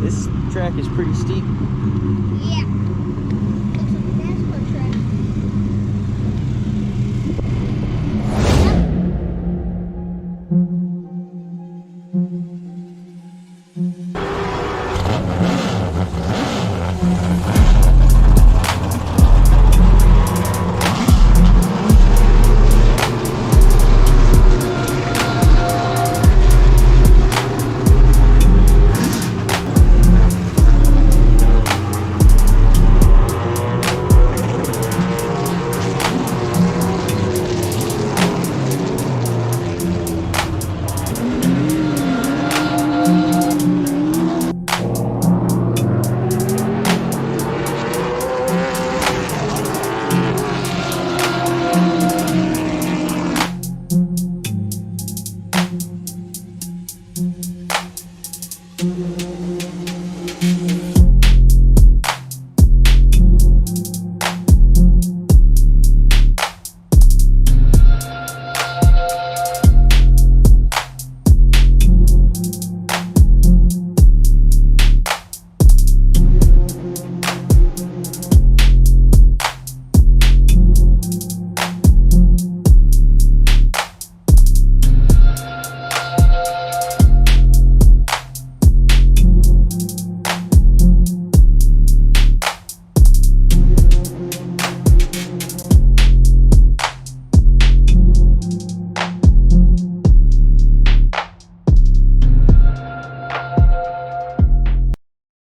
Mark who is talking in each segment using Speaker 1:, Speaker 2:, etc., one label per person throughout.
Speaker 1: This track is pretty steep.
Speaker 2: Yeah. Looks like a NASCAR track.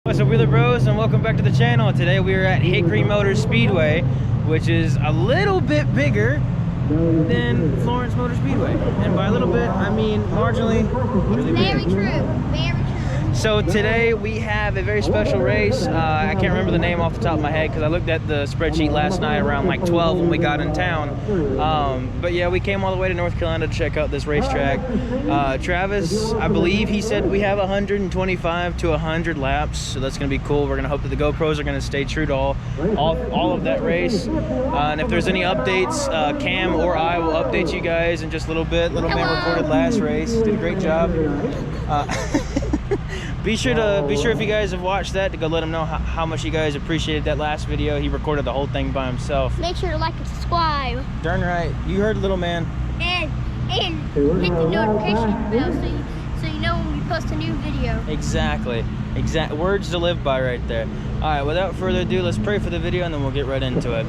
Speaker 1: What's up, Wheeler Bros, and welcome back to the channel. Today we are at Hickory Motor Speedway, which is a little bit bigger than Florence Motor Speedway. And by a little bit, I mean marginally really
Speaker 2: Very
Speaker 1: big.
Speaker 2: true. Very true.
Speaker 1: So today we have a very special race. I can't remember the name off the top of my head because I looked at the spreadsheet last night around like 12 when we got in town. But yeah, we came all the way to North Carolina to check out this racetrack. Travis, I believe he said we have 125 to 100 laps, so that's going to be cool. We're going to hope that the GoPros are going to stay true to all of that race. And if there's any updates, Cam or I will update you guys in just a little bit. Little man recorded last race, did a great job. Be sure if you guys have watched that to go let him know how much you guys appreciated that last video. He recorded the whole thing by himself.
Speaker 2: Make sure to like and subscribe.
Speaker 1: Darn right, you heard, little man.
Speaker 2: And hit the notification bell so you know when we post a new video.
Speaker 1: Exactly. Words to live by right there. All right, without further ado, let's pray for the video and then we'll get right into it.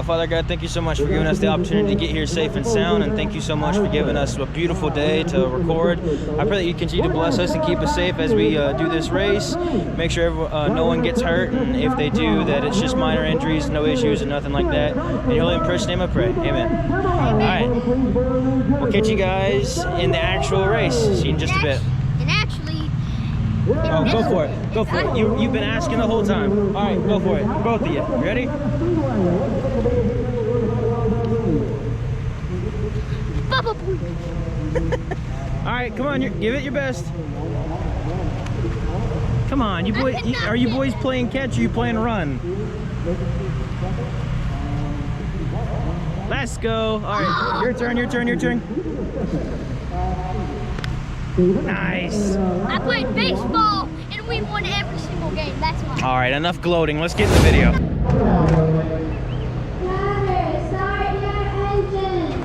Speaker 1: Father God, thank you so much for giving us the opportunity to get here safe and sound, and thank you so much for giving us a beautiful day to record. I pray that you continue to bless us and keep us safe as we do this race. Make sure no one gets hurt, and if they do, that it's just minor injuries, no issues, and nothing like that. In your holy and precious name I pray. Amen. All right, we'll catch you guys in the actual race. See you in just a bit.
Speaker 2: And actually...
Speaker 1: Oh, go for it. Go for it. You've been asking the whole time. All right, go for it. Both of you. Ready? All right, come on. Give it your best. Come on, you boys. Are you boys playing catch or are you playing run? Let's go. All right, your turn. Nice.
Speaker 2: I played baseball and we won every single game. That's why.
Speaker 1: All right, enough gloating. Let's get in the video.
Speaker 2: Start your engine.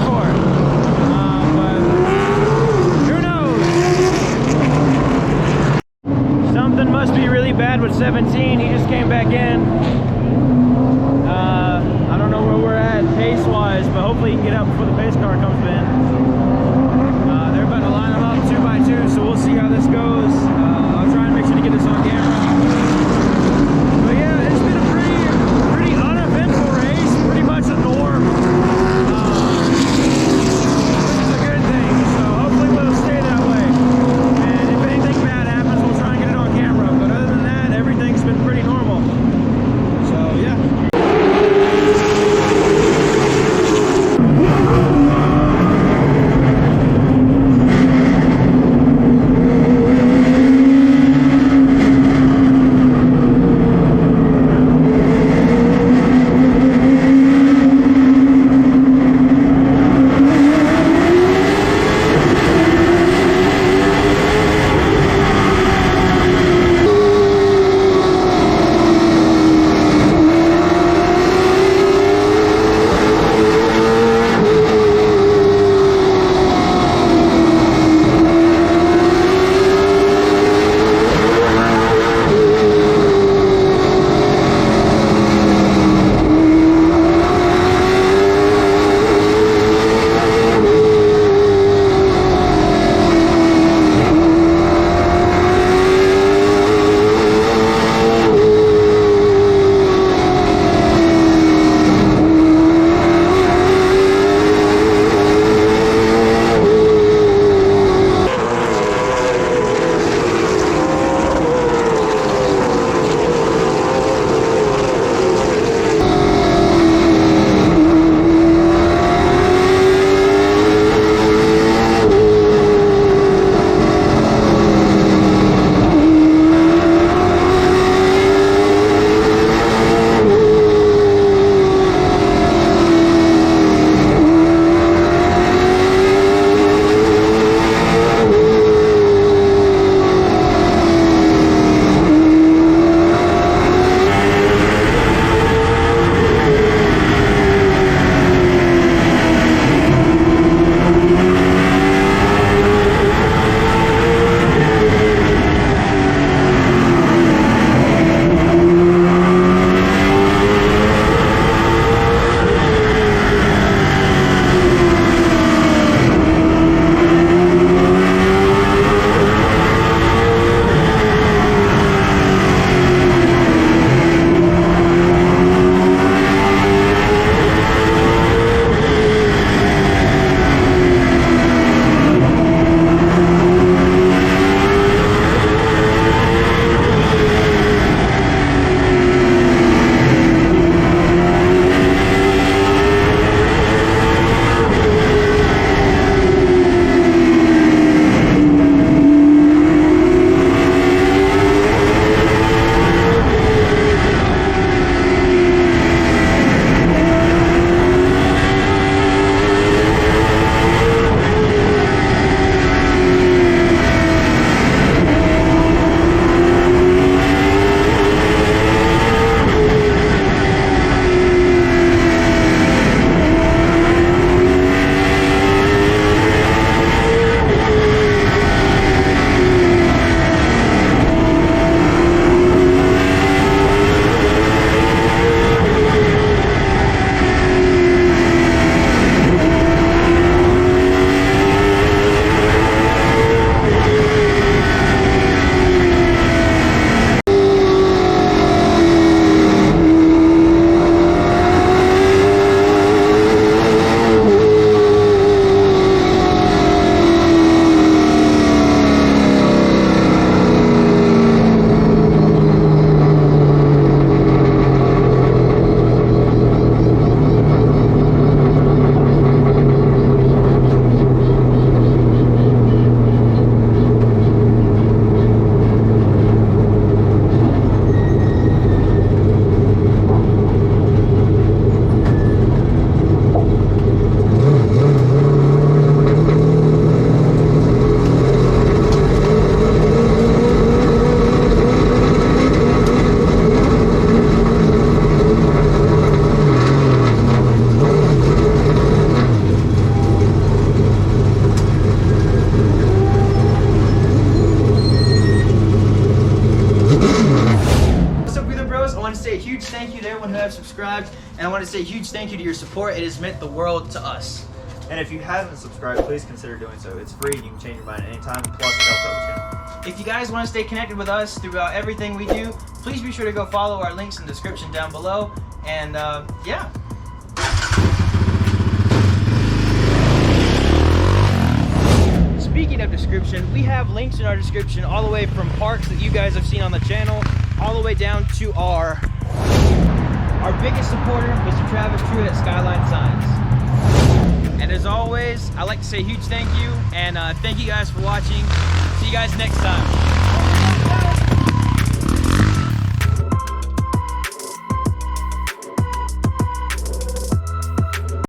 Speaker 1: for. But who knows? Something must be really bad with 17. He just came back in. I don't know where we're at pace-wise, but hopefully he can get out before the pace car comes in. They're about to line them up 2 by 2, so we'll see how this goes. I'll try and make sure to get this on camera. But yeah, it's been a pretty uneventful race, pretty much a norm. Which is a good thing, so hopefully we'll stay that way. And if anything bad happens, we'll try and get it on camera. But other than that, everything's been pretty normal. So yeah. And I want to say a huge thank you to your support. It has meant the world to us.
Speaker 3: And if you haven't subscribed, please consider doing so. It's free. You can change your mind at any time. Plus, it helps out the channel.
Speaker 1: If you guys want to stay connected with us throughout everything we do, please be sure to go follow our links in the description down below. And yeah. Speaking of description, we have links in our description all the way from parks that you guys have seen on the channel, all the way down to our biggest supporter, Mr. Travis Truett at Skyline Signs. And as always, I'd like to say a huge thank you, and thank you guys for watching. See you guys next time.